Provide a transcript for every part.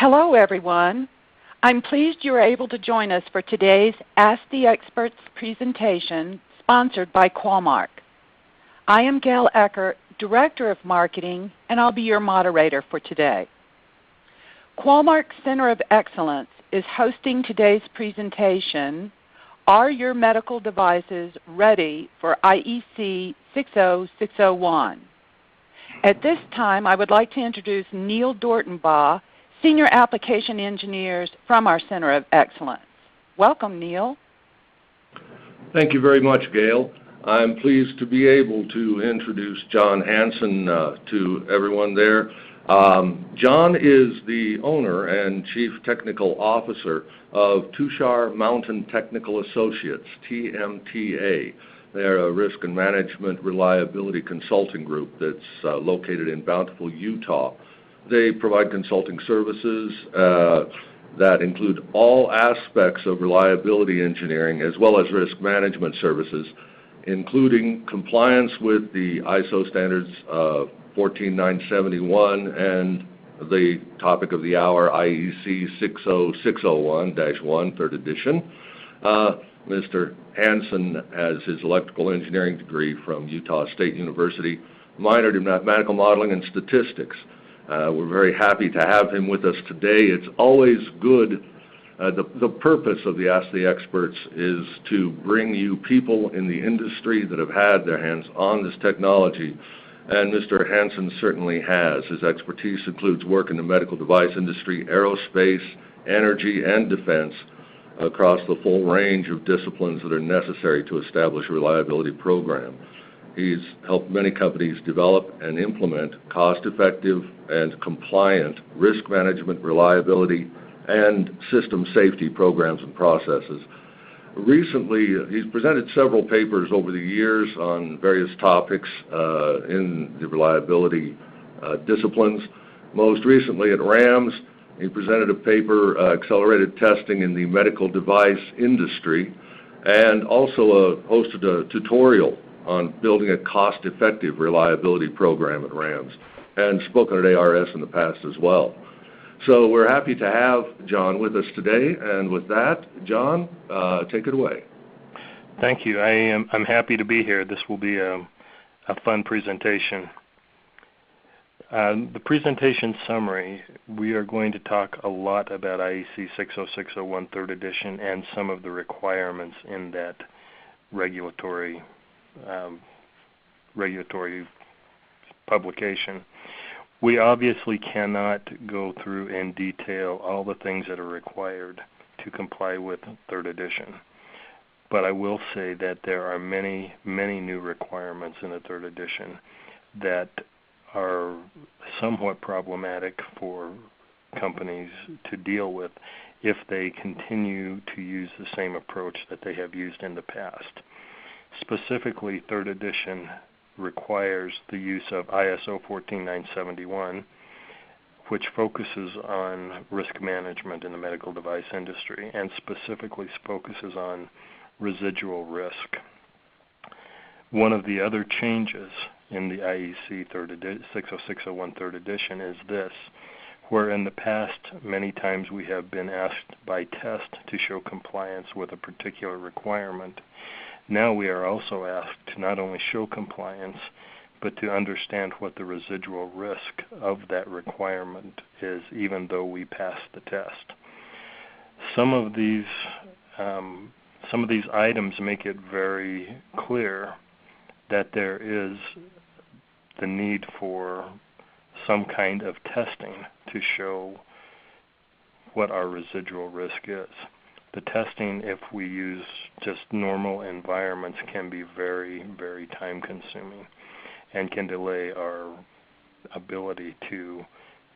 Hello, everyone. I'm pleased you're able to join us for today's Ask the Experts presentation sponsored by Qualmark. I am Gail Eckert, Director of Marketing, and I'll be your moderator for today. Qualmark Center of Excellence is hosting today's presentation, Are Your Medical Devices Ready for IEC 60601? At this time, I would like to introduce Neil Dortenbaugh, Senior Application Engineers from our Center of Excellence. Welcome, Neil. Thank you very much, Gail. I'm pleased to be able to introduce John Hansen to everyone there. John is the owner and Chief Technical Officer of Tushar Mountain Technical Associates, TMTA. They're a risk and management reliability consulting group that's located in Bountiful, Utah. They provide consulting services that include all aspects of reliability engineering as well as risk management services, including compliance with the ISO standards 14971 and the topic of the hour, IEC 60601-1, 3rd edition. Mr. Hansen has his electrical engineering degree from Utah State University, minored in mathematical modeling and statistics. We're very happy to have him with us today. It's always good. The purpose of the Ask the Experts is to bring you people in the industry that have had their hands on this technology, and Mr. Hansen certainly has. His expertise includes work in the medical device industry, aerospace, energy, and defense across the full range of disciplines that are necessary to establish a reliability program. He's helped many companies develop and implement cost-effective and compliant risk management, reliability, and system safety programs and processes. Recently, he's presented several papers over the years on various topics in the reliability disciplines. Most recently at RAMS, he presented a paper, Accelerated Testing in the Medical Device Industry, and also hosted a tutorial on building a cost-effective reliability program at RAMS, and spoken at ARS in the past as well. So we're happy to have John with us today, and with that, John, take it away. Thank you. I'm happy to be here. This will be a fun presentation. The presentation summary, we are going to talk a lot about IEC 60601 3rd edition and some of the requirements in that regulatory publication. We obviously cannot go through in detail all the things that are required to comply with 3rd edition. But I will say that there are many, many new requirements in the 3rd edition that are somewhat problematic for companies to deal with if they continue to use the same approach that they have used in the past. Specifically, 3rd edition requires the use of ISO 14971, which focuses on risk management in the medical device industry and specifically focuses on residual risk. One of the other changes in the IEC 60601 3rd edition is this, where in the past many times we have been asked by test to show compliance with a particular requirement. Now we are also asked to not only show compliance, but to understand what the residual risk of that requirement is, even though we pass the test. Some of these items make it very clear that there is the need for some kind of testing to show what our residual risk is. The testing, if we use just normal environments, can be very, very time-consuming and can delay our ability to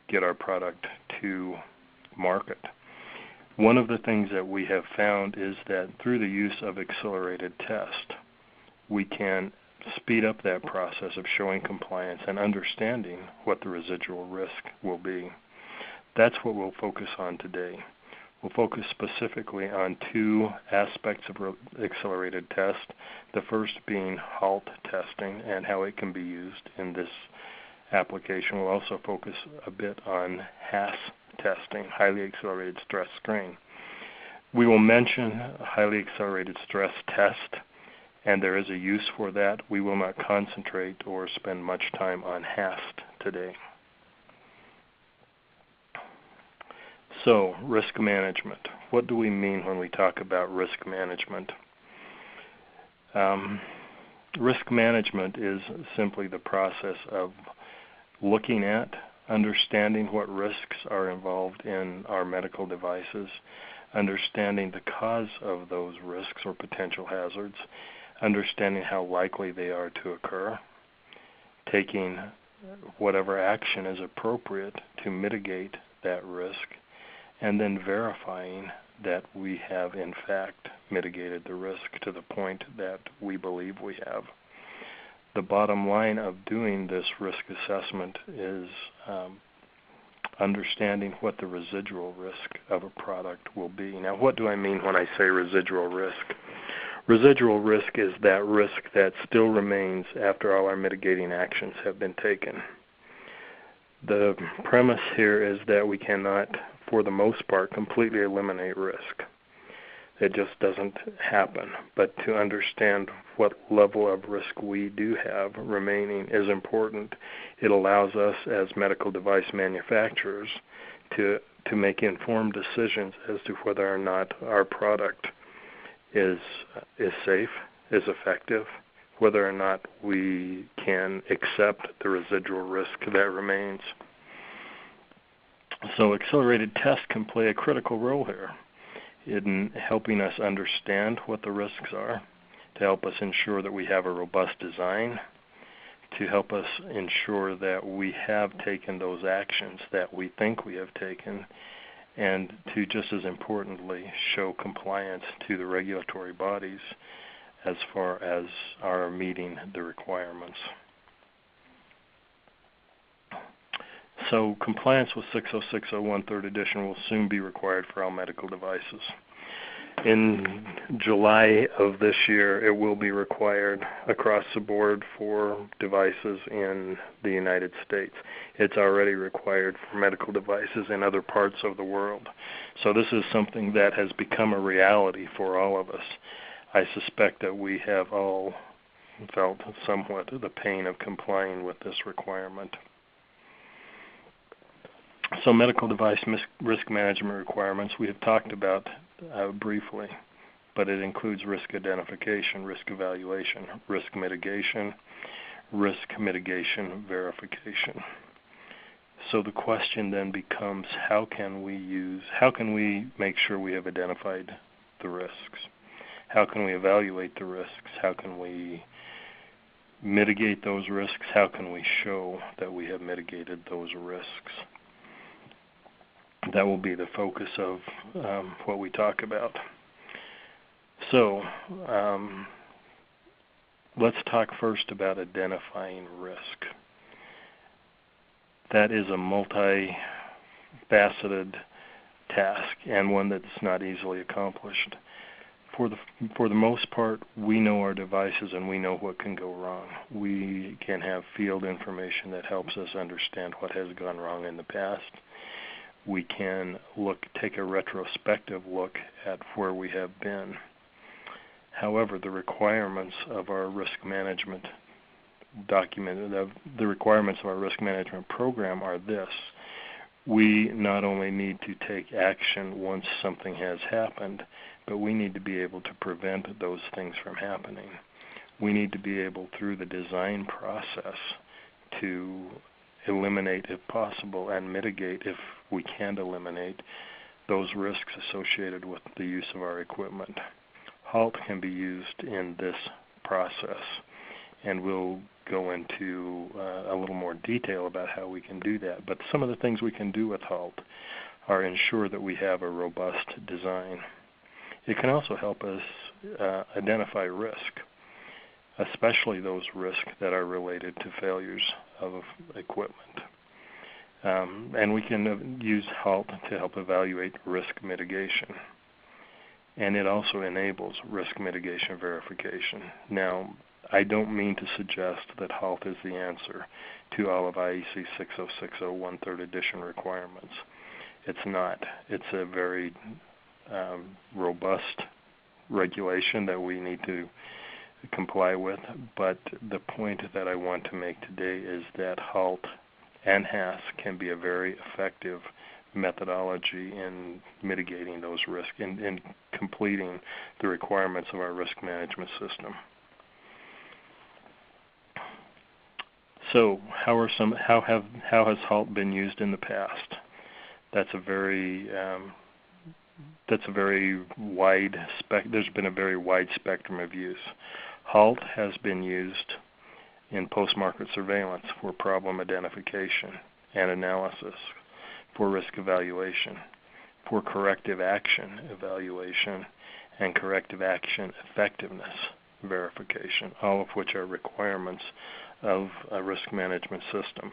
get our product to market. One of the things that we have found is that through the use of accelerated test, we can speed up that process of showing compliance and understanding what the residual risk will be. That's what we'll focus on today. We'll focus specifically on two aspects of accelerated test, the first being halt testing and how it can be used in this application. We'll also focus a bit on HAS testing, highly accelerated stress screen. We will mention highly accelerated stress test, and there is a use for that. We will not concentrate or spend much time on HAST today. So, risk management. What do we mean when we talk about risk management? Risk management is simply the process of looking at, understanding what risks are involved in our medical devices, understanding the cause of those risks or potential hazards, understanding how likely they are to occur, taking whatever action is appropriate to mitigate that risk, and then verifying that we have in fact mitigated the risk to the point that we believe we have. The bottom line of doing this risk assessment is understanding what the residual risk of a product will be. Now, what do I mean when I say residual risk? Residual risk is that risk that still remains after all our mitigating actions have been taken. The premise here is that we cannot, for the most part, completely eliminate risk. It just doesn't happen. But to understand what level of risk we do have remaining is important. It allows us as medical device manufacturers to make informed decisions as to whether or not our product is safe, is effective, whether or not we can accept the residual risk that remains. So accelerated tests can play a critical role here in helping us understand what the risks are, to help us ensure that we have a robust design, to help us ensure that we have taken those actions that we think we have taken, and to, just as importantly, show compliance to the regulatory bodies as far as our meeting the requirements. So compliance with 60601 3rd edition will soon be required for all medical devices. In July of this year, it will be required across the board for devices in the United States. It's already required for medical devices in other parts of the world. So this is something that has become a reality for all of us. I suspect that we have all felt somewhat the pain of complying with this requirement. So medical device risk management requirements we have talked about briefly, but it includes risk identification, risk evaluation, risk mitigation verification. So the question then becomes, how can we make sure we have identified the risks? How can we evaluate the risks? How can we mitigate those risks? How can we show that we have mitigated those risks? That will be the focus of what we talk about. So let's talk first about identifying risk. That is a multifaceted task and one that's not easily accomplished. For the most part, we know our devices and we know what can go wrong. We can have field information that helps us understand what has gone wrong in the past. We can take a retrospective look at where we have been. However, the requirements of our risk management the requirements of our risk management program are this. We not only need to take action once something has happened, but we need to be able to prevent those things from happening. We need to be able, through the design process, to eliminate, if possible, and mitigate, if we can eliminate, those risks associated with the use of our equipment. HALT can be used in this process, and we'll go into a little more detail about how we can do that. But some of the things we can do with HALT are ensure that we have a robust design. It can also help us identify risk, especially those risks that are related to failures of equipment. And we can use HALT to help evaluate risk mitigation. And it also enables risk mitigation verification. Now, I don't mean to suggest that HALT is the answer to all of IEC 60601 3rd edition requirements. It's not. It's a very robust regulation that we need to comply with. But the point that I want to make today is that HALT and HASS can be a very effective methodology in mitigating those risks and in completing the requirements of our risk management system. So how has HALT been used in the past? That's a very wide there's been a very wide spectrum of use. HALT has been used in post-market surveillance for problem identification and analysis, for risk evaluation, for corrective action evaluation, and corrective action effectiveness verification, all of which are requirements of a risk management system.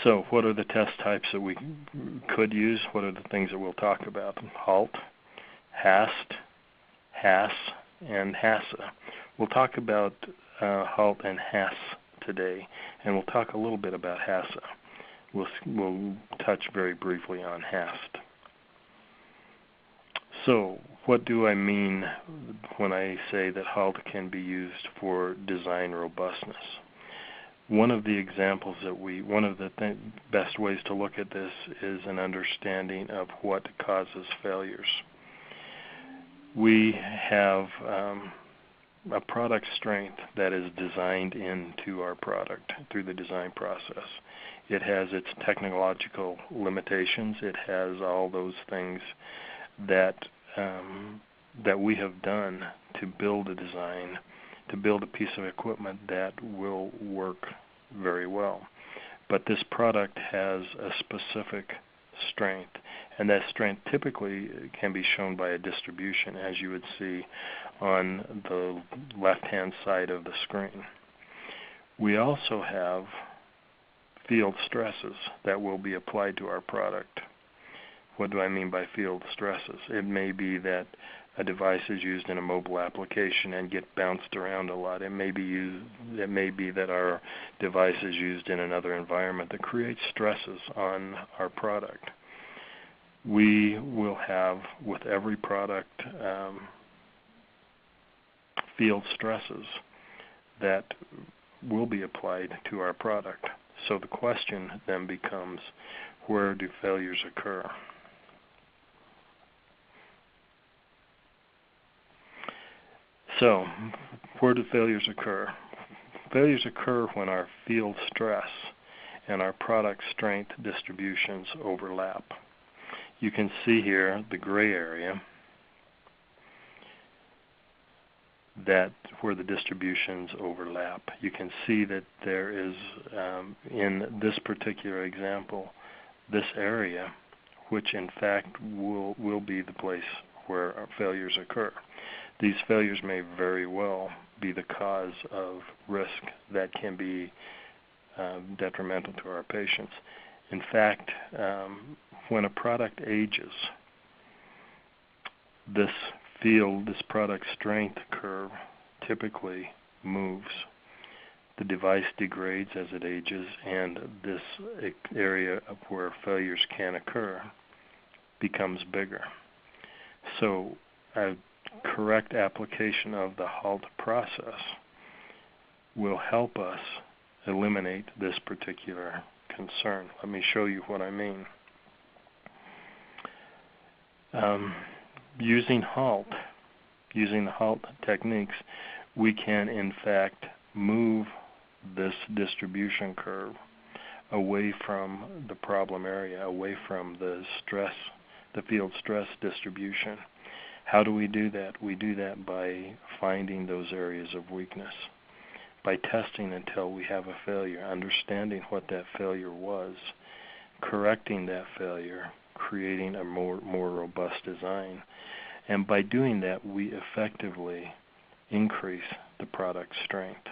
So what are the test types that we could use? What are the things that we'll talk about? HALT, HAST, HASS, and HASSA. We'll talk about HALT and HASS today, and we'll talk a little bit about HASSA. We'll touch very briefly on HAST. So what do I mean when I say that HALT can be used for design robustness? One of the examples that one of the best ways to look at this is an understanding of what causes failures. We have a product strength that is designed into our product through the design process. It has its technological limitations. It has all those things that we have done to build a design, to build a piece of equipment that will work very well. But this product has a specific strength, and that strength typically can be shown by a distribution, as you would see on the left-hand side of the screen. We also have field stresses that will be applied to our product. What do I mean by field stresses? It may be that a device is used in a mobile application and get bounced around a lot. It may be that our device is used in another environment that creates stresses on our product. We will have, with every product, field stresses that will be applied to our product. So the question then becomes, where do failures occur? So, where do failures occur? Failures occur when our field stress and our product strength distributions overlap. You can see here the gray area, that where the distributions overlap. You can see that there is, in this particular example, this area, which in fact will be the place where our failures occur. These failures may very well be the cause of risk that can be detrimental to our patients. In fact, when a product ages, this product strength curve typically moves. The device degrades as it ages, and this area of where failures can occur becomes bigger. So a correct application of the HALT process will help us eliminate this particular concern. Let me show you what I mean. Using the HALT techniques, we can in fact move this distribution curve away from the problem area, away from the field stress distribution. How do we do that? We do that by finding those areas of weakness, by testing until we have a failure, understanding what that failure was, correcting that failure, creating a more robust design. And by doing that, we effectively increase the product strength.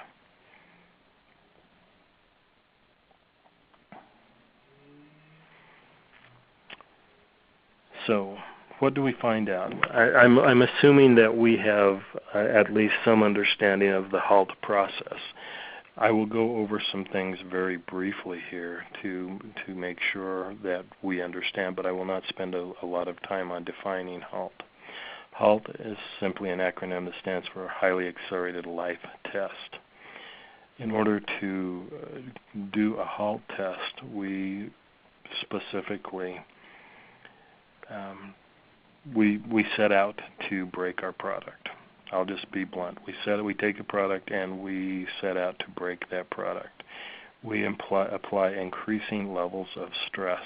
So, what do we find out? I'm assuming that we have at least some understanding of the HALT process. I will go over some things very briefly here to make sure that we understand, but I will not spend a lot of time on defining HALT. HALT is simply an acronym that stands for Highly Accelerated Life Test. In order to do a HALT test, we specifically we set out to break our product. I'll just be blunt. We take a product and we set out to break that product. We apply increasing levels of stress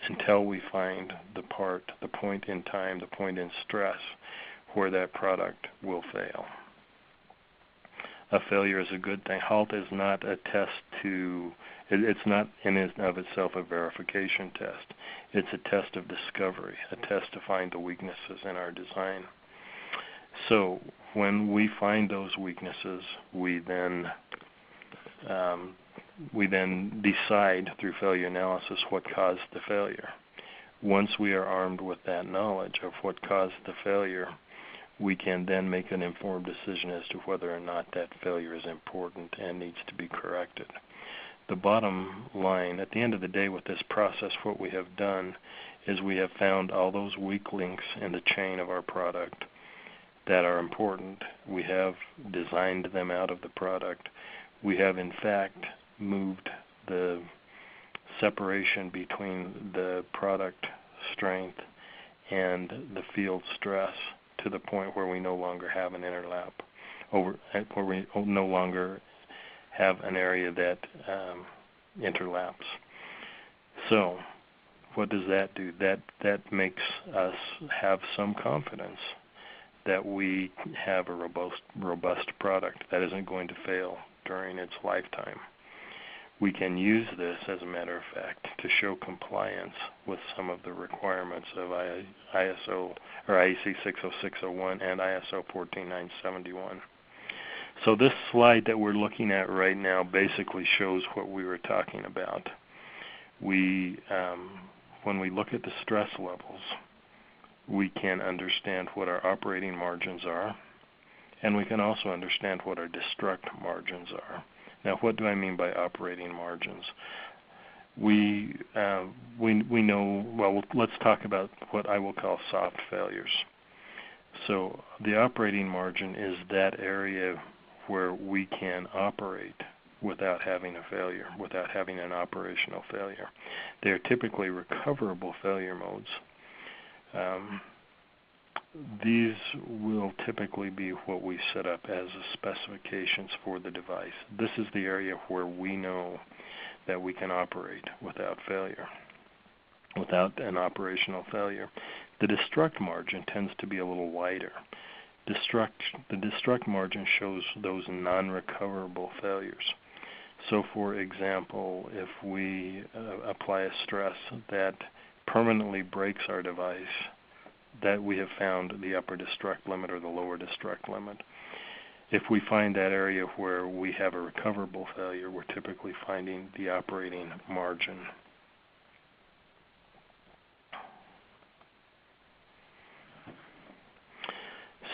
until we find the point in time, the point in stress where that product will fail. A failure is a good thing. HALT is not a test it's not in and of itself a verification test. It's a test of discovery, a test to find the weaknesses in our design. So when we find those weaknesses, we then decide through failure analysis what caused the failure. Once we are armed with that knowledge of what caused the failure, we can then make an informed decision as to whether or not that failure is important and needs to be corrected. The bottom line, at the end of the day with this process, what we have done is we have found all those weak links in the chain of our product that are important. We have designed them out of the product. We have in fact moved the separation between the product strength and the field stress to the point where we no longer have an interlap, where we no longer have an area that interlaps. So what does that do? That makes us have some confidence that we have a robust product that isn't going to fail during its lifetime. We can use this, as a matter of fact, to show compliance with some of the requirements of ISO or IEC 60601 and ISO 14971. So this slide that we're looking at right now basically shows what we were talking about. When we look at the stress levels, we can understand what our operating margins are, and we can also understand what our destruct margins are. Now, what do I mean by operating margins? We know, well, let's talk about what I will call soft failures. So the operating margin is that area where we can operate without having a failure, without having an operational failure. They are typically recoverable failure modes. These will typically be what we set up as specifications for the device. This is the area where we know that we can operate without failure, without an operational failure. The destruct margin tends to be a little wider. The destruct margin shows those non-recoverable failures. So for example, if we apply a stress that permanently breaks our device, that we have found the upper destruct limit or the lower destruct limit. If we find that area where we have a recoverable failure, we're typically finding the operating margin.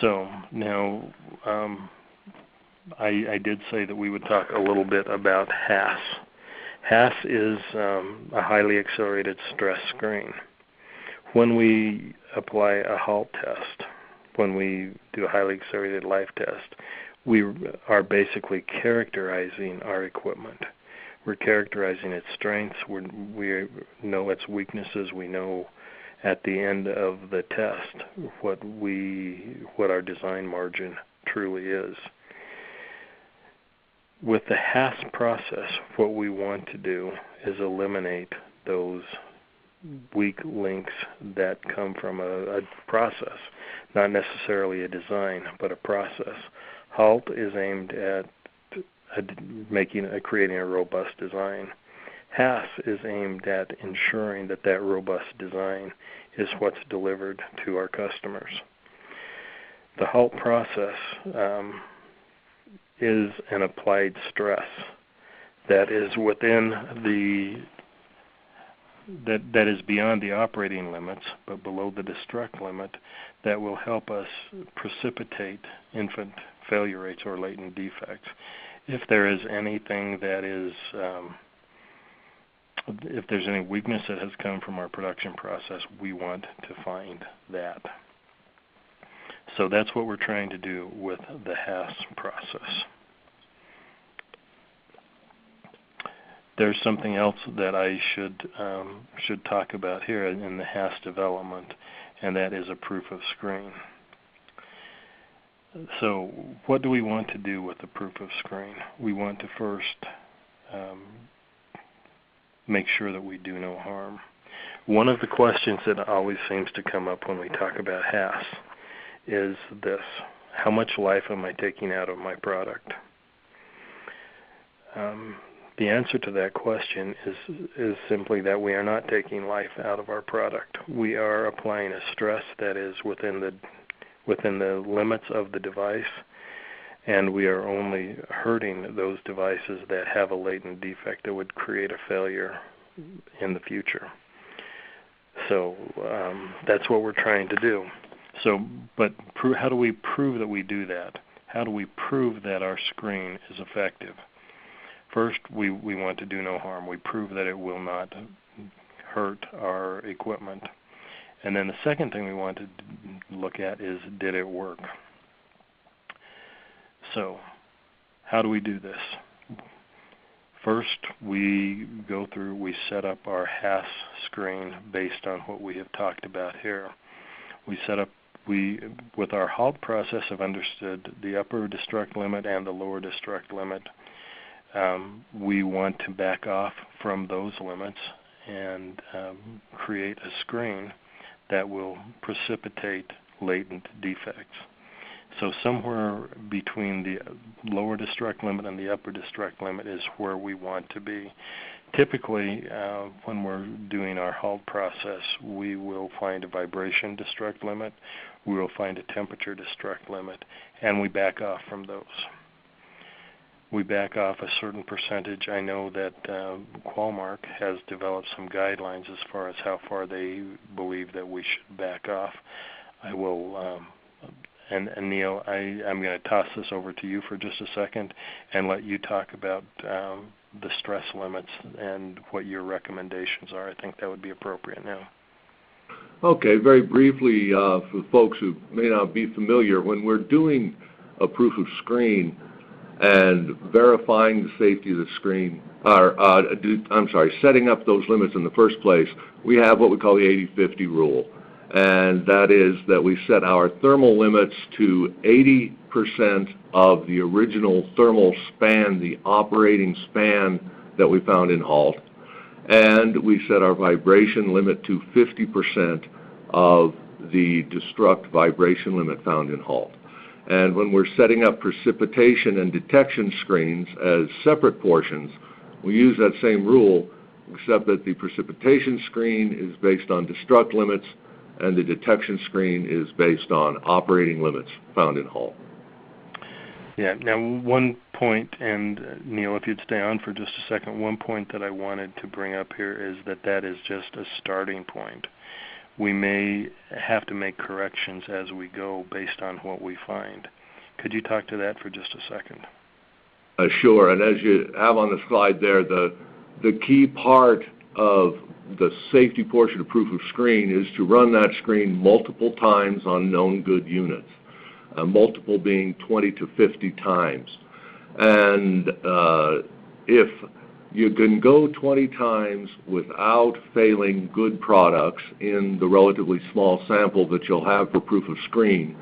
So now I did say that we would talk a little bit about HASS. HASS is a highly accelerated stress screen. When we apply a HALT test, when we do a highly accelerated life test, we are basically characterizing our equipment. We're characterizing its strengths. We know its weaknesses. We know at the end of the test what our design margin truly is. With the HASS process, what we want to do is eliminate those weak links that come from a process, not necessarily a design, but a process. HALT is aimed at creating a robust design. HASS is aimed at ensuring that that robust design is what's delivered to our customers. The HALT process is an applied stress that is within that is beyond the operating limits, but below the destruct limit, that will help us precipitate infant failure rates or latent defects. If there is anything that is, if there's any weakness that has come from our production process, we want to find that. So that's what we're trying to do with the HASS process. There's something else that I should talk about here in the HASS development, and that is a proof of screen. So what do we want to do with the proof of screen? We want to first make sure that we do no harm. One of the questions that always seems to come up when we talk about HASS is this: how much life am I taking out of my product? The answer to that question is simply that we are not taking life out of our product. We are applying a stress that is within the limits of the device, and we are only hurting those devices that have a latent defect that would create a failure in the future. So that's what we're trying to do. So, but how do we prove that we do that? How do we prove that our screen is effective? First, we want to do no harm. We prove that it will not hurt our equipment. And then the second thing we want to look at is, did it work? So, how do we do this? First, we go through, we set up our HASS screen based on what we have talked about here. With our HALT process, have understood the upper destruct limit and the lower destruct limit. We want to back off from those limits and create a screen that will precipitate latent defects. So somewhere between the lower destruct limit and the upper destruct limit is where we want to be. Typically, when we're doing our HALT process, we will find a vibration destruct limit, we will find a temperature destruct limit, and we back off from those. We back off a certain percentage. I know that Qualmark has developed some guidelines as far as how far they believe that we should back off. I will, and Neil, I'm going to toss this over to you for just a second and let you talk about the stress limits and what your recommendations are. I think that would be appropriate now. Okay, very briefly, for folks who may not be familiar, when we're doing a proof of screen and verifying the safety of the screen, setting up those limits in the first place, we have what we call the 80-50 rule. And that is that we set our thermal limits to 80% of the original thermal span, the operating span that we found in HALT. And we set our vibration limit to 50% of the destruct vibration limit found in HALT. And when we're setting up precipitation and detection screens as separate portions, we use that same rule, except that the precipitation screen is based on destruct limits and the detection screen is based on operating limits found in HALT. Yeah, now one point, and Neil, if you'd stay on for just a second, one point that I wanted to bring up here is that is just a starting point. We may have to make corrections as we go based on what we find. Could you talk to that for just a second? Sure, and as you have on the slide there, the key part of the safety portion of proof of screen is to run that screen multiple times on known good units, multiple being 20 to 50 times. And if you can go 20 times without failing good products in the relatively small sample that you'll have for proof of screen,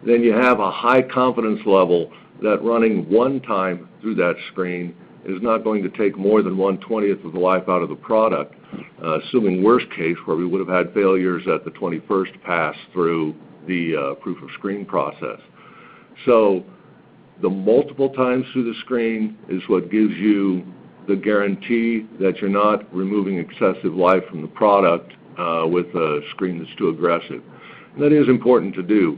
then you have a high confidence level that running one time through that screen is not going to take more than 1/20th of the life out of the product, assuming worst case where we would have had failures at the 21st pass through the proof of screen process. So the multiple times through the screen is what gives you the guarantee that you're not removing excessive life from the product with a screen that's too aggressive. And that is important to do.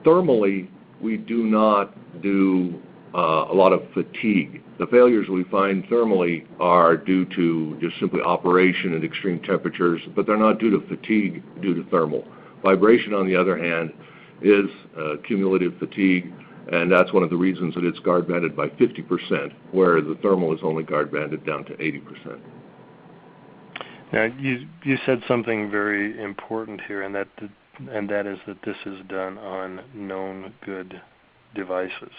Thermally, we do not do a lot of fatigue. The failures we find thermally are due to just simply operation at extreme temperatures, but they're not due to fatigue due to thermal. Vibration, on the other hand, is cumulative fatigue, And that's one of the reasons that it's guard banded by 50%, where the thermal is only guard banded down to 80%. Now, you said something very important here, and that is that this is done on known good devices.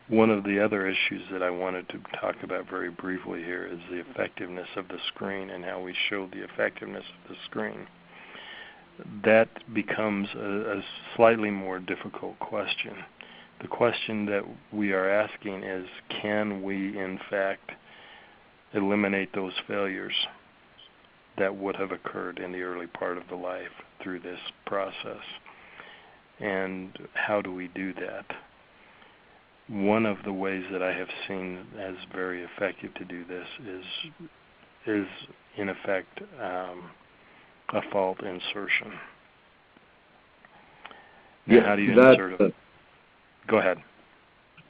One of the other issues that I wanted to talk about very briefly here is the effectiveness of the screen and how we show the effectiveness of the screen. That becomes a slightly more difficult question. The question that we are asking is, can we in fact eliminate those failures that would have occurred in the early part of the life through this process? And how do we do that? One of the ways that I have seen as very effective to do this is in effect a fault insertion. Now, how do you insert it? Go ahead.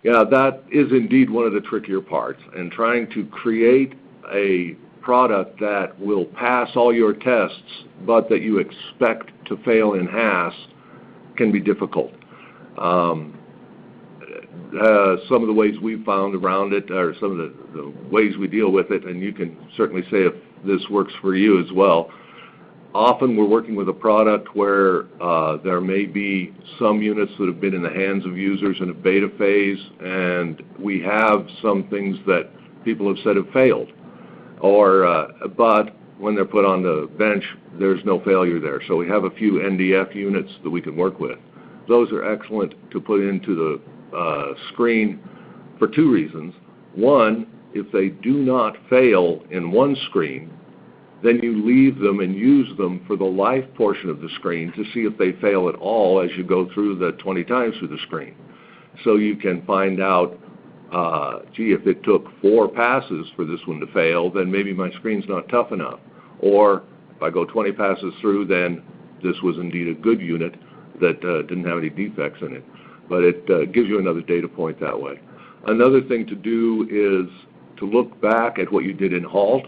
Yeah, that is indeed one of the trickier parts, and trying to create a product that will pass all your tests but that you expect to fail in HASS can be difficult. Some of the ways we've found around it are some of the ways we deal with it, and you can certainly say if this works for you as well. Often we're working with a product where there may be some units that have been in the hands of users in a beta phase, and we have some things that people have said have failed. But when they're put on the bench, there's no failure there. So we have a few NDF units that we can work with. Those are excellent to put into the screen for two reasons. One, if they do not fail in one screen, then you leave them and use them for the life portion of the screen to see if they fail at all as you go through the 20 times through the screen. So you can find out, gee, if it took 4 passes for this one to fail, then maybe my screen's not tough enough. Or if I go 20 passes through, then this was indeed a good unit that didn't have any defects in it. But it gives you another data point that way. Another thing to do is to look back at what you did in HALT.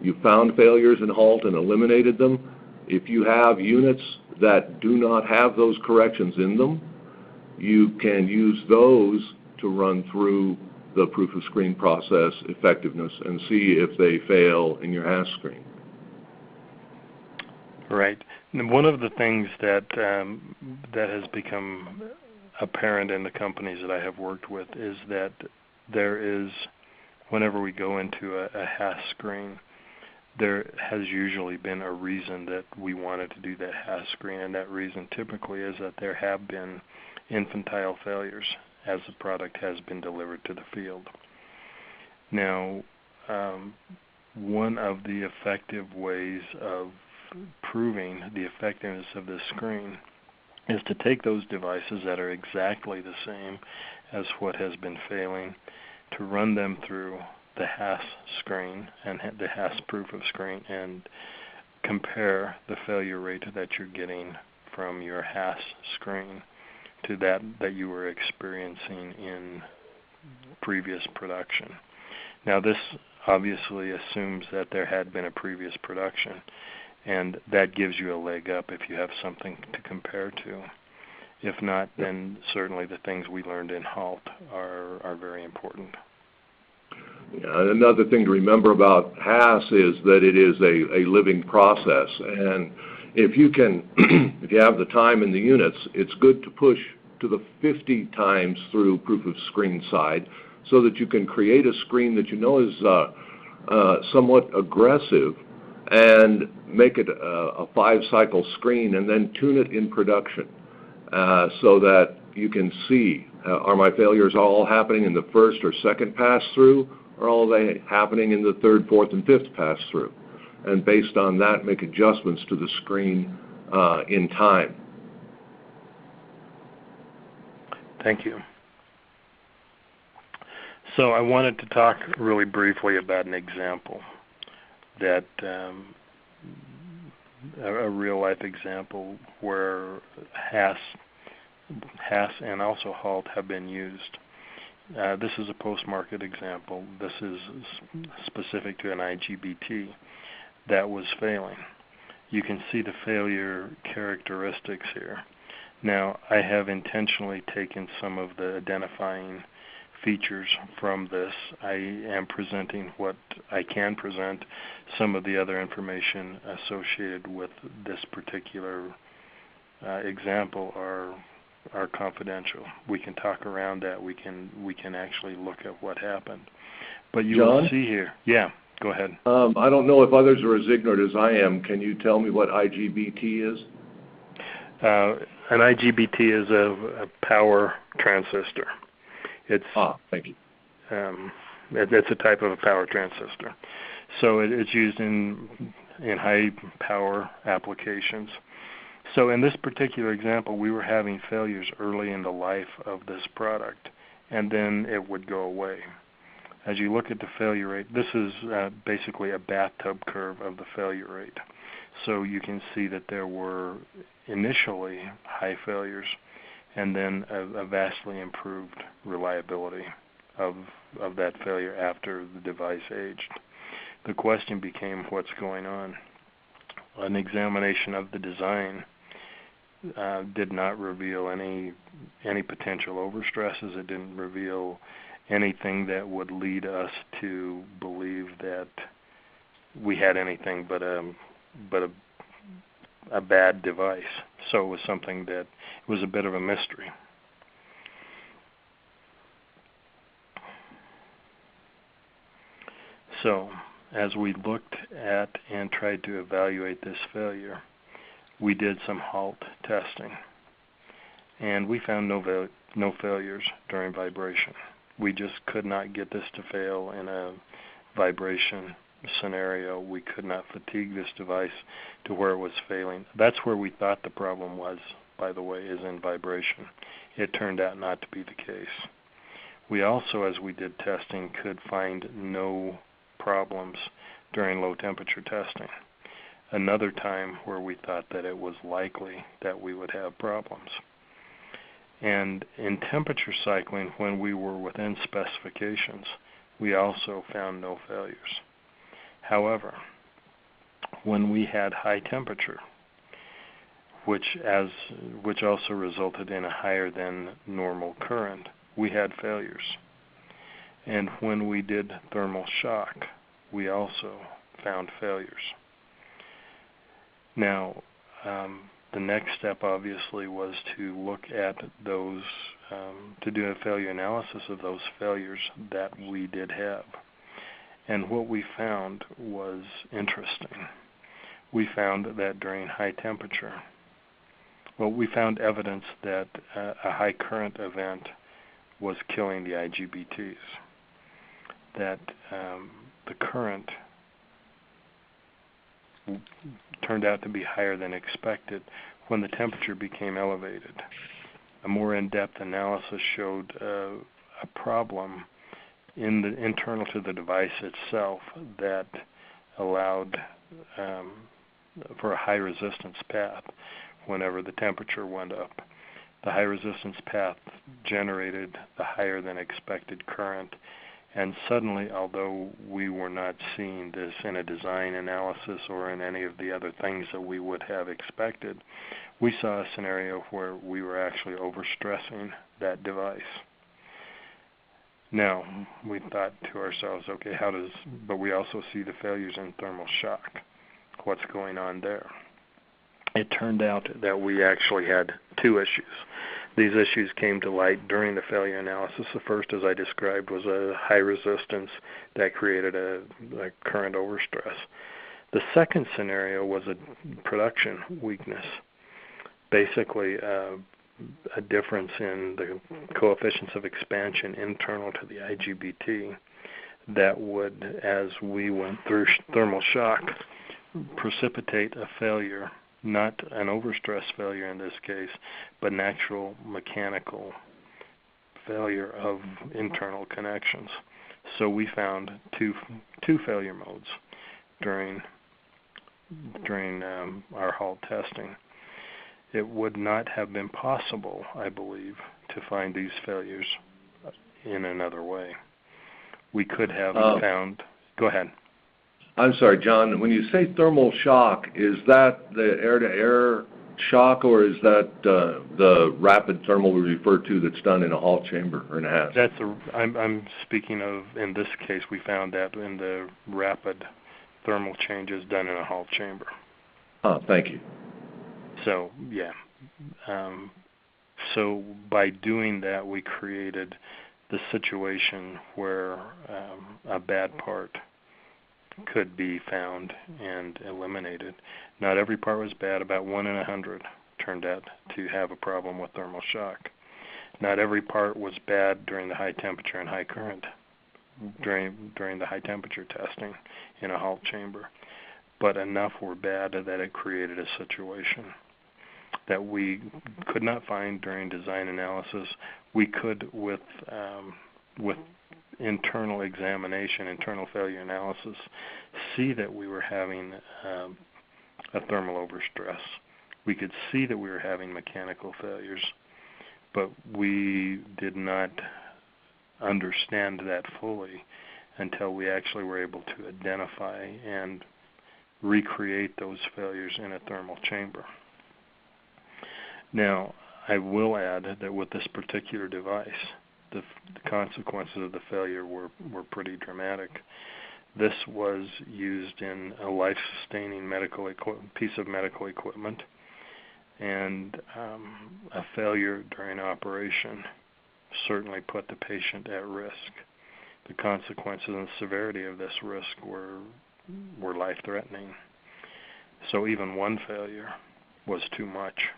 You found failures in HALT and eliminated them. If you have units that do not have those corrections in them, you can use those to run through the proof of screen process effectiveness and see if they fail in your HASS screen. Right. And one of the things that has become apparent in the companies that I have worked with is that there is, whenever we go into a HASS screen, there has usually been a reason that we wanted to do that HASS screen, and that reason typically is that there have been infantile failures as the product has been delivered to the field. Now, one of the effective ways of proving the effectiveness of this screen is to take those devices that are exactly the same as what has been failing, to run them through the HASS screen and the HASS proof of screen and compare the failure rate that you're getting from your HASS screen to that you were experiencing in previous production. Now, this obviously assumes that there had been a previous production, and that gives you a leg up if you have something to compare to. If not, then certainly the things we learned in HALT are very important. Yeah, another thing to remember about HASS is that it is a living process, and if you can, if you have the time in the units, it's good to push to the 50 times through proof of screen side so that you can create a screen that you know is somewhat aggressive and make it a 5-cycle screen and then tune it in production so that you can see, are my failures all happening in the first or second pass through, or are they happening in the third, fourth, and fifth pass through? And based on that, make adjustments to the screen in time. Thank you. So I wanted to talk really briefly about an example that a real-life example where HASS and also HALT have been used. This is a post-market example. This is specific to an IGBT that was failing. You can see the failure characteristics here. Now, I have intentionally taken some of the identifying features from this. I am presenting what I can present. Some of the other information associated with this particular example are confidential. We can talk around that. We can actually look at what happened. But you will see here. Yeah, go ahead. I don't know if others are as ignorant as I am. Can you tell me what IGBT is? An IGBT is a power transistor. It's thank you. It's a type of a power transistor. So it's used in high power applications. So in this particular example, we were having failures early in the life of this product, and then it would go away. As you look at the failure rate, this is basically a bathtub curve of the failure rate. So you can see that there were initially high failures and then a vastly improved reliability of that failure after the device aged. The question became, what's going on? An examination of the design did not reveal any potential overstresses. It didn't reveal anything that would lead us to believe that we had anything but a bad device. So it was something that was a bit of a mystery. So as we looked at and tried to evaluate this failure, we did some halt testing, and we found no failures during vibration. We just could not get this to fail in a vibration scenario. We could not fatigue this device to where it was failing. That's where we thought the problem was, by the way, is in vibration. It turned out not to be the case. We also, as we did testing, could find no problems during low temperature testing. Another time where we thought that it was likely that we would have problems. And in temperature cycling, when we were within specifications, we also found no failures. However, when we had high temperature, which also resulted in a higher than normal current, we had failures. And when we did thermal shock, we also found failures. Now, the next step obviously was to look at those, to do a failure analysis of those failures that we did have. And what we found was interesting. We found that during high temperature, we found evidence that a high current event was killing the IGBTs, that the current turned out to be higher than expected when the temperature became elevated. A more in-depth analysis showed a problem internal to the device itself that allowed for a high resistance path whenever the temperature went up. The high resistance path generated the higher than expected current, and suddenly, although we were not seeing this in a design analysis or in any of the other things that we would have expected, we saw a scenario where we were actually overstressing that device. Now, we thought to ourselves, okay, but we also see the failures in thermal shock. What's going on there? It turned out that we actually had two issues. These issues came to light during the failure analysis. The first, as I described, was a high resistance that created a current overstress. The second scenario was a production weakness, basically a difference in the coefficients of expansion internal to the IGBT that would, as we went through thermal shock, precipitate a failure. Not an overstress failure in this case, but natural mechanical failure of internal connections. So we found two failure modes during our halt testing. It would not have been possible, I believe, to find these failures in another way. We could have found. Go ahead. I'm sorry, John. When you say thermal shock, is that the air-to-air shock, or is that the rapid thermal we refer to that's done in a halt chamber or in a HASS? I'm speaking of, in this case, we found that in the rapid thermal changes done in a halt chamber. Thank you. So, yeah. So by doing that, we created the situation where a bad part could be found and eliminated. Not every part was bad. About 1 in 100 turned out to have a problem with thermal shock. Not every part was bad during the high temperature and high current during the high temperature testing in a halt chamber, but enough were bad that it created a situation that we could not find during design analysis. We could with internal examination, internal failure analysis, see that we were having a thermal overstress. We could see that we were having mechanical failures, but we did not understand that fully until we actually were able to identify and recreate those failures in a thermal chamber. Now, I will add that with this particular device, the consequences of the failure were pretty dramatic. This was used in a life-sustaining piece of medical equipment, and a failure during operation certainly put the patient at risk. The consequences and severity of this risk were life-threatening. So even one failure was too much.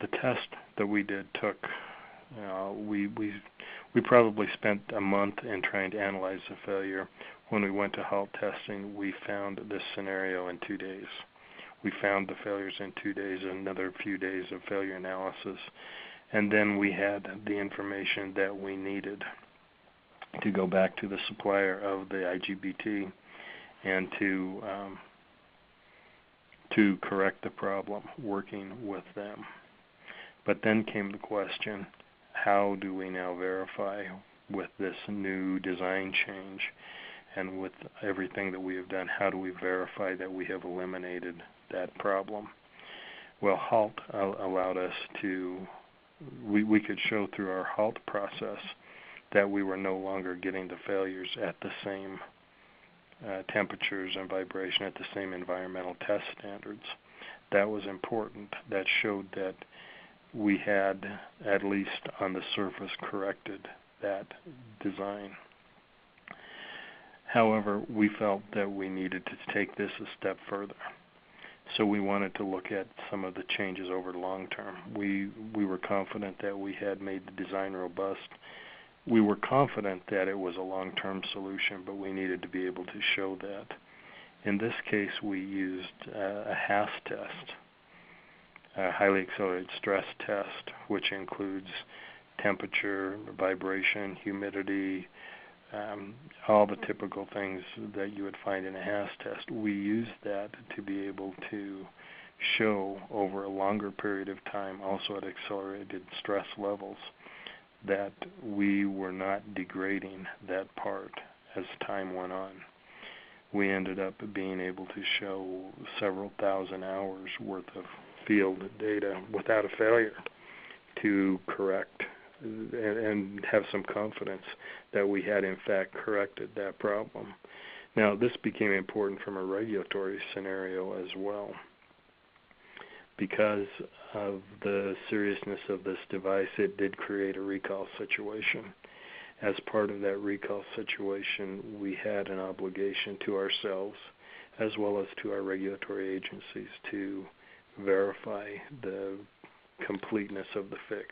The test that we did took, we probably spent a month in trying to analyze the failure. When we went to halt testing, we found this scenario in 2 days. We found the failures in 2 days, another few days of failure analysis, and then we had the information that we needed to go back to the supplier of the IGBT and to correct the problem, working with them. But then came the question, how do we now verify with this new design change and with everything that we have done, how do we verify that we have eliminated that problem? Well, HALT allowed us to, we could show through our HALT process that we were no longer getting the failures at the same temperatures and vibration, at the same environmental test standards. That was important. That showed that we had, at least on the surface, corrected that design. However, we felt that we needed to take this a step further. So we wanted to look at some of the changes over the long term. We were confident that we had made the design robust. We were confident that it was a long-term solution, but we needed to be able to show that. In this case, we used a HASS test, a highly accelerated stress test, which includes temperature, vibration, humidity, all the typical things that you would find in a HASS test. We used that to be able to show over a longer period of time, also at accelerated stress levels, that we were not degrading that part as time went on. We ended up being able to show several thousand hours worth of field data without a failure to correct and have some confidence that we had in fact corrected that problem. Now, this became important from a regulatory scenario as well. Because of the seriousness of this device, it did create a recall situation. As part of that recall situation, we had an obligation to ourselves as well as to our regulatory agencies to verify the completeness of the fix,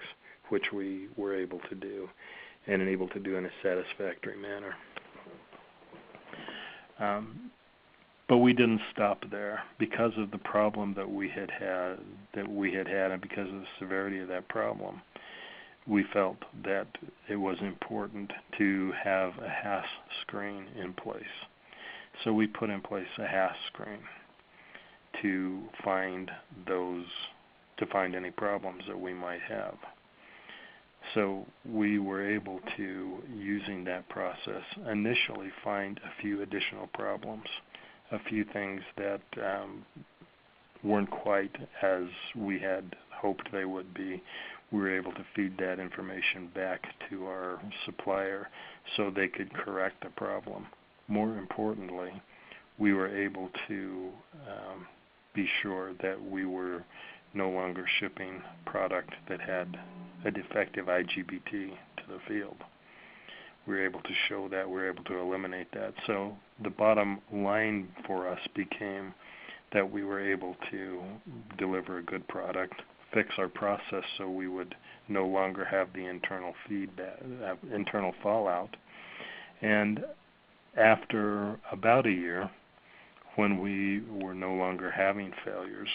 which we were able to do, and able to do in a satisfactory manner. But we didn't stop there. Because of the problem that we had had, and because of the severity of that problem, we felt that it was important to have a HASS screen in place. So we put in place a HASS screen to find any problems that we might have. So we were able to, using that process, initially find a few additional problems, a few things that weren't quite as we had hoped they would be. We were able to feed that information back to our supplier so they could correct the problem. More importantly, we were able to be sure that we were no longer shipping product that had a defective IGBT to the field. We were able to show that, we were able to eliminate that. So the bottom line for us became that we were able to deliver a good product, fix our process so we would no longer have the internal feedback, internal fallout. And after about a year, when we were no longer having failures,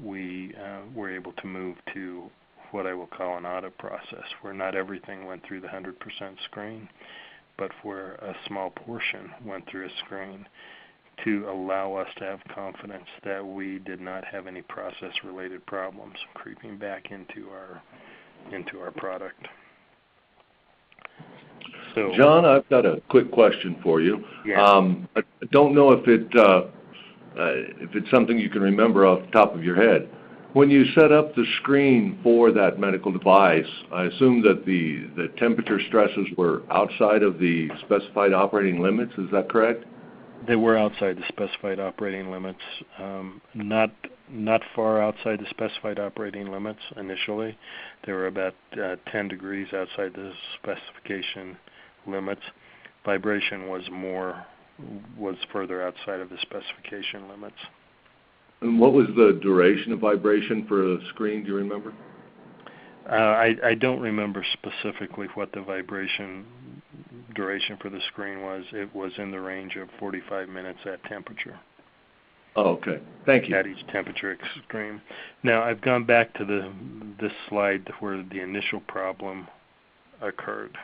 we were able to move to what I will call an audit process, where not everything went through the 100% screen, but where a small portion went through a screen to allow us to have confidence that we did not have any process-related problems creeping back into our product. So, John, I've got a quick question for you. Yeah. I don't know if it's something you can remember off the top of your head. When you set up the screen for that medical device, I assume that the temperature stresses were outside of the specified operating limits. Is that correct? They were outside the specified operating limits, not far outside the specified operating limits initially. They were about 10 degrees outside the specification limits. Vibration was further outside of the specification limits. And what was the duration of vibration for a screen? Do you remember? I don't remember specifically what the vibration duration for the screen was. It was in the range of 45 minutes at temperature. Oh, okay. Thank you. At each temperature extreme. Now, I've gone back to this slide where the initial problem occurred.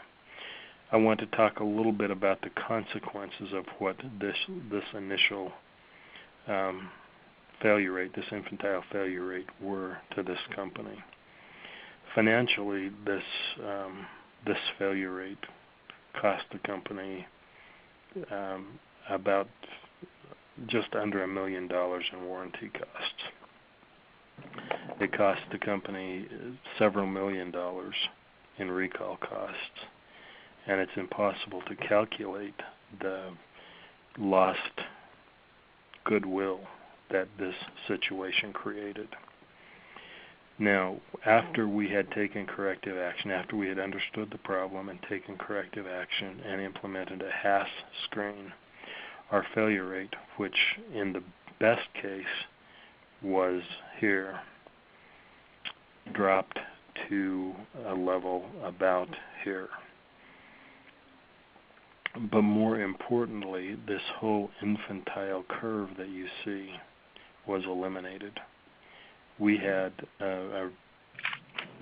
I want to talk a little bit about the consequences of what this initial failure rate, this infantile failure rate, were to this company. Financially, this failure rate cost the company about just under $1 million in warranty costs. It cost the company several $1 million in recall costs, and it's impossible to calculate the lost goodwill that this situation created. Now, after we had taken corrective action, after we had understood the problem and taken corrective action and implemented a HACCP screen, our failure rate, which in the best case was here, dropped to a level about here. But more importantly, this whole infantile curve that you see was eliminated. We had a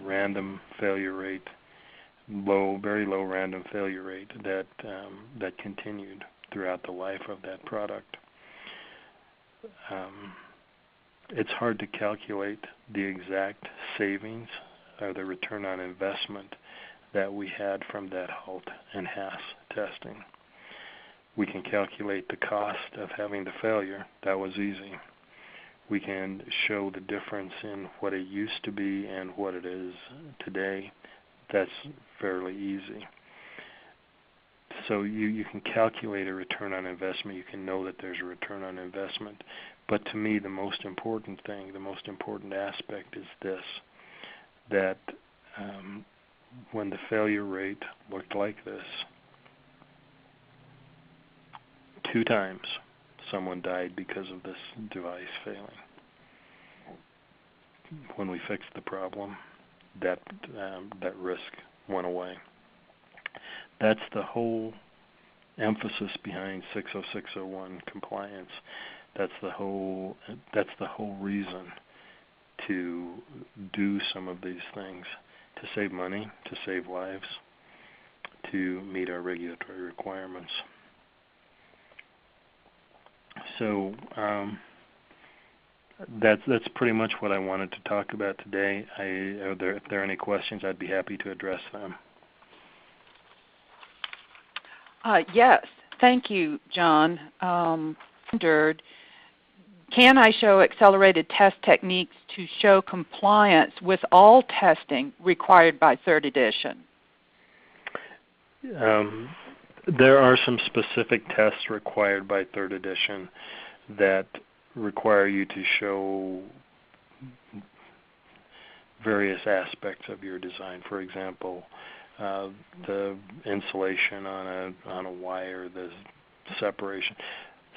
random failure rate, very low random failure rate that continued throughout the life of that product. It's hard to calculate the exact savings or the return on investment that we had from that HALT and HACCP testing. We can calculate the cost of having the failure. That was easy. We can show the difference in what it used to be and what it is today. That's fairly easy. So you can calculate a return on investment. You can know that there's a return on investment. But to me, the most important thing, the most important aspect is this, that when the failure rate looked like this, 2 times someone died because of this device failing. When we fixed the problem, that risk went away. That's the whole emphasis behind 60601 compliance. That's the whole reason to do some of these things, to save money, to save lives, to meet our regulatory requirements. So that's pretty much what I wanted to talk about today. If there are any questions, I'd be happy to address them. Yes, Thank you, John. Can I show accelerated test techniques to show compliance with all testing required by 3rd edition? There are some specific tests required by 3rd edition that require you to show various aspects of your design. For example, the insulation on a wire, the separation.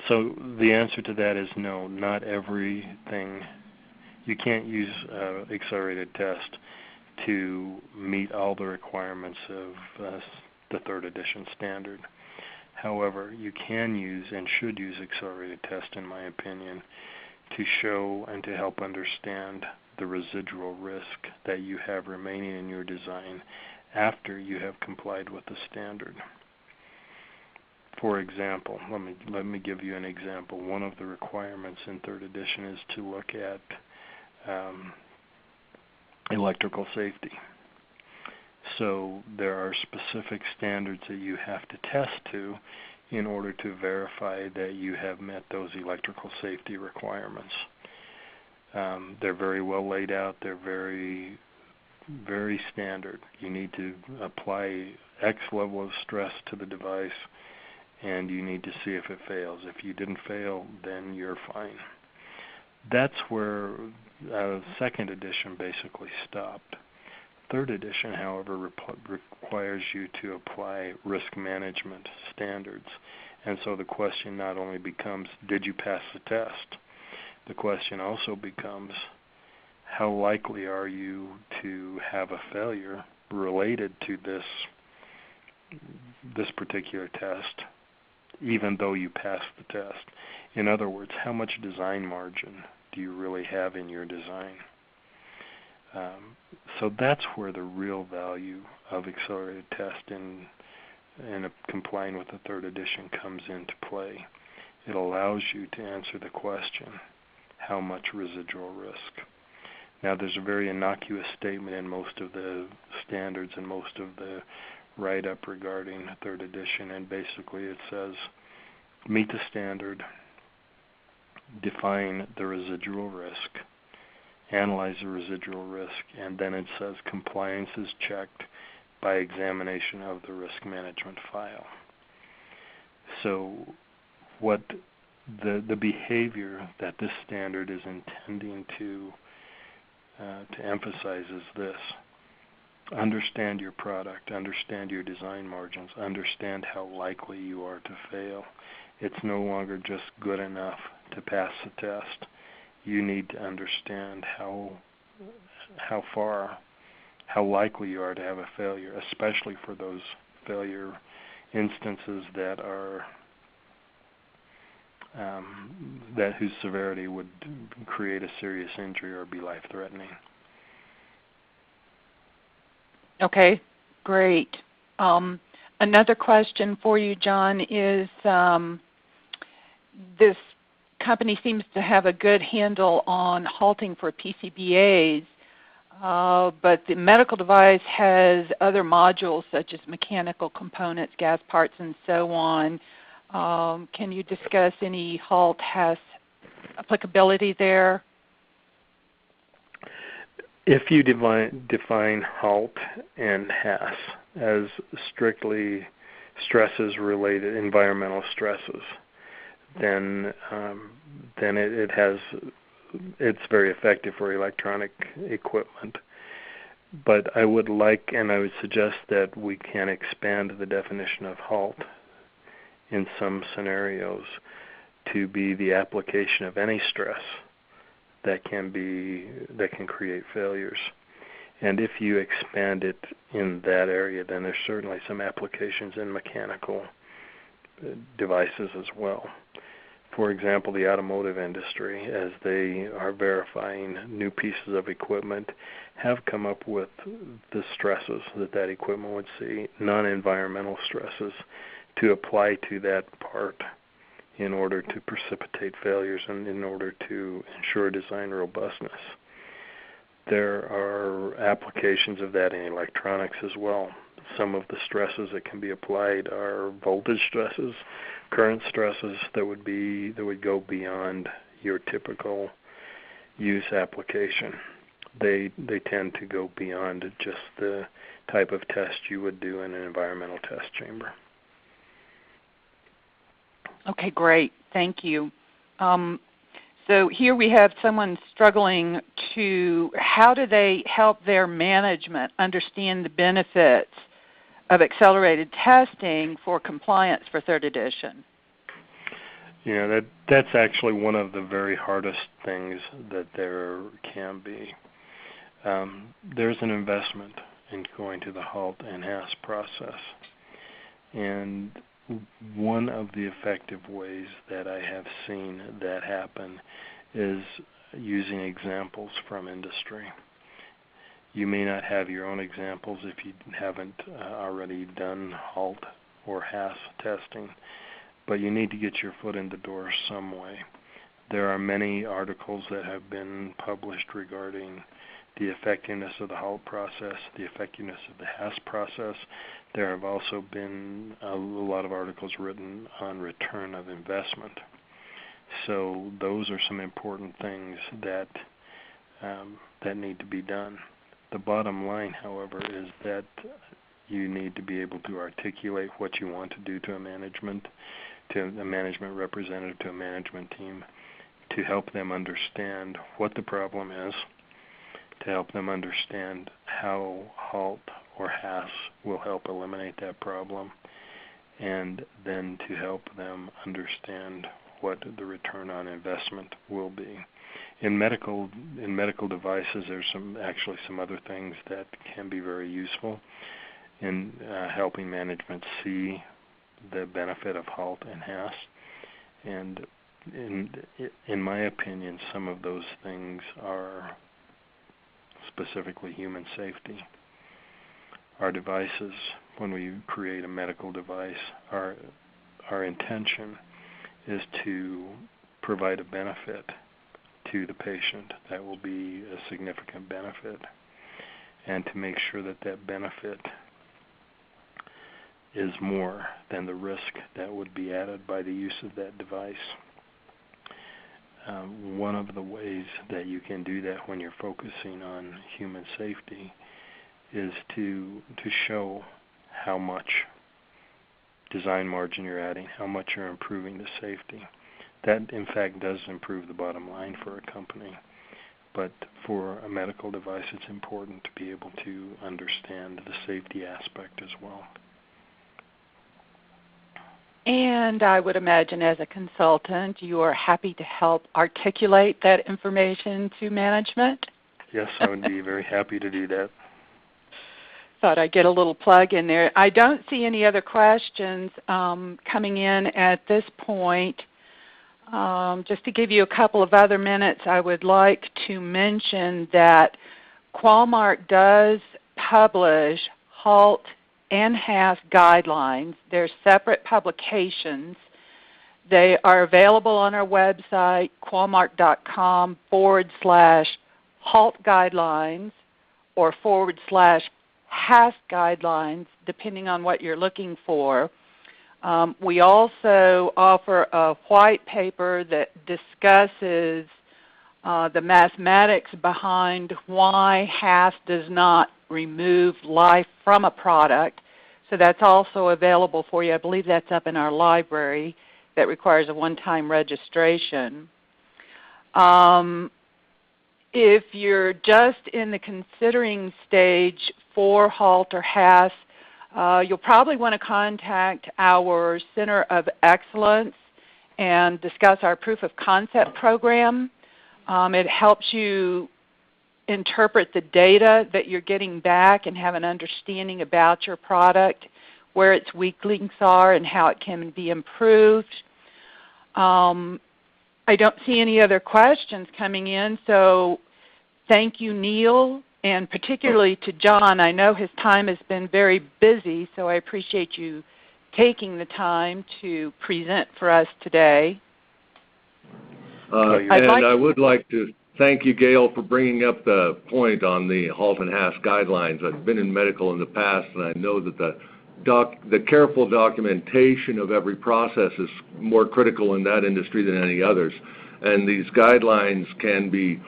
So the answer to that is no, not everything. You can't use accelerated test to meet all the requirements of the 3rd edition standard. However, you can use and should use accelerated test, in my opinion, to show and to help understand the residual risk that you have remaining in your design after you have complied with the standard. For example, let me give you an example. One of the requirements in 3rd edition is to look at electrical safety. So there are specific standards that you have to test to in order to verify that you have met those electrical safety requirements. They're very well laid out. They're very, very standard. You need to apply X level of stress to the device, and you need to see if it fails. If you didn't fail, then you're fine. That's where 2nd edition basically stopped. 3rd edition, however, requires you to apply risk management standards. And so the question not only becomes, did you pass the test? The question also becomes, how likely are you to have a failure related to this particular test, even though you passed the test? In other words, how much design margin do you really have in your design? So that's where the real value of accelerated test in complying with the 3rd edition comes into play. It allows you to answer the question, how much residual risk? Now, there's a very innocuous statement in most of the standards and most of the write-up regarding 3rd edition, and basically it says, meet the standard, define the residual risk, analyze the residual risk, and then it says compliance is checked by examination of the risk management file. So what the behavior that this standard is intending to emphasize is this: understand your product, understand your design margins, understand how likely you are to fail. It's no longer just good enough to pass the test. You need to understand how likely you are to have a failure, especially for those failure instances that are whose severity would create a serious injury or be life-threatening. Okay, great. Another question for you, John, is this company seems to have a good handle on halting for PCBAs, but the medical device has other modules such as mechanical components, gas parts, and so on. Can you discuss any HALT has applicability there? If you define HALT and HAS as strictly stresses related, environmental stresses, then it's very effective for electronic equipment. But I would like, and I would suggest that we can expand the definition of HALT in some scenarios to be the application of any stress that can create failures. And if you expand it in that area, then there's certainly some applications in mechanical devices as well. For example, the automotive industry, as they are verifying new pieces of equipment, have come up with the stresses that equipment would see, non-environmental stresses, to apply to that part in order to precipitate failures and in order to ensure design robustness. There are applications of that in electronics as well. some of the stresses that can be applied are voltage stresses, current stresses that would go beyond your typical use application. They tend to go beyond just the type of test you would do in an environmental test chamber. Okay, great. Thank you. So here we have someone struggling how do they help their management understand the benefits of accelerated testing for compliance for 3rd edition? That's actually one of the very hardest things that there can be. There's an investment in going to the HALT and HAS process. And one of the effective ways that I have seen that happen is using examples from industry. You may not have your own examples if you haven't already done HALT or HAS testing, but you need to get your foot in the door some way. There are many articles that have been published regarding the effectiveness of the HALT process, the effectiveness of the HAS process. There have also been a lot of articles written on return of investment. So those are some important things that need to be done. The bottom line, however, is that you need to be able to articulate what you want to do to a management representative, to a management team, to help them understand what the problem is, to help them understand how HALT or HAS will help eliminate that problem, and then to help them understand what the return on investment will be. In medical devices, there's actually some other things that can be very useful in helping management see the benefit of HALT and HAS. And in my opinion, some of those things are specifically human safety. Our devices, when we create a medical device, our intention is to provide a benefit to the patient that will be a significant benefit, and to make sure that that benefit is more than the risk that would be added by the use of that device. One of the ways that you can do that when you're focusing on human safety is to show how much design margin you're adding, how much you're improving the safety. That, in fact, does improve the bottom line for a company. But for a medical device, it's important to be able to understand the safety aspect as well. And I would imagine as a consultant, you are happy to help articulate that information to management? Yes, I would be very happy to do that. Thought I'd get a little plug in there. I don't see any other questions coming in at this point. Just to give you a couple of other minutes, I would like to mention that Qualmark does publish HALT and HAS guidelines. They're separate publications. They are available on our website, qualmark.com/HALT guidelines or /HAS guidelines, depending on what you're looking for. We also offer a white paper that discusses the mathematics behind why HAS does not remove life from a product. So that's also available for you. I believe that's up in our library. That requires a one-time registration. If you're just in the considering stage for HALT or HAS, you'll probably want to contact our Center of Excellence and discuss our proof of concept program. It helps you interpret the data that you're getting back and have an understanding about your product, where its weak links are and how it can be improved. I don't see any other questions coming in, so thank you, Neil, and particularly to John. I know his time has been very busy, so I appreciate you taking the time to present for us today. I would like to Thank you, Gail, for bringing up the point on the Halton-Haas guidelines. I've been in medical in the past, and I know that the careful documentation of every process is more critical in that industry than any others. And these guidelines can be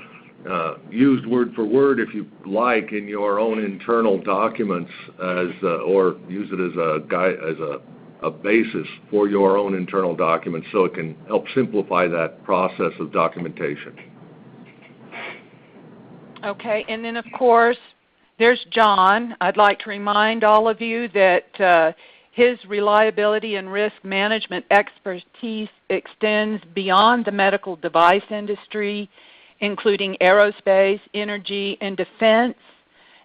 used word for word, if you like, in your own internal documents, or use it as a basis for your own internal documents, so it can help simplify that process of documentation. Okay, and then of course, there's John. I'd like to remind all of you that his reliability and risk management expertise extends beyond the medical device industry, including aerospace, energy, and defense.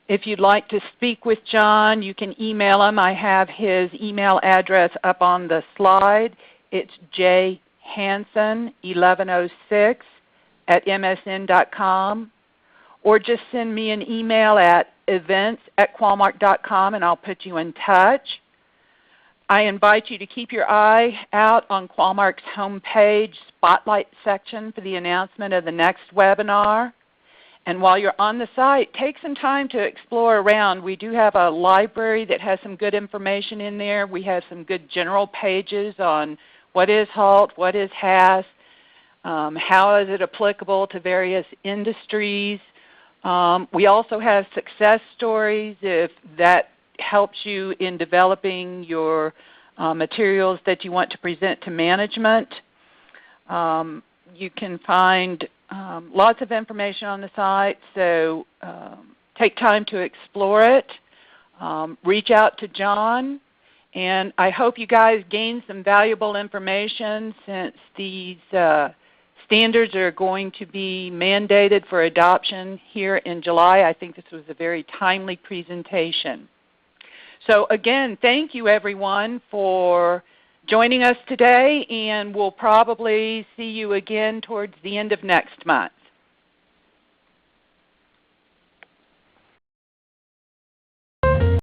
If you'd like to speak with John, you can email him. I have his email address up on the slide. It's jhansen1106@msn.com. Or just send me an email at events@qualmark.com and I'll put you in touch. I invite you to keep your eye out on Qualmark's homepage spotlight section for the announcement of the next webinar. And while you're on the site, take some time to explore around. We do have a library that has some good information in there. We have some good general pages on what is HALT, what is HAAS, how is it applicable to various industries. We also have success stories if that helps you in developing your materials that you want to present to management. You can find lots of information on the site, so take time to explore it. Reach out to John, and I hope you guys gain some valuable information since these standards are going to be mandated for adoption here in July. I think this was a very timely presentation. So again, thank you everyone for joining us today, and we'll probably see you again towards the end of next month.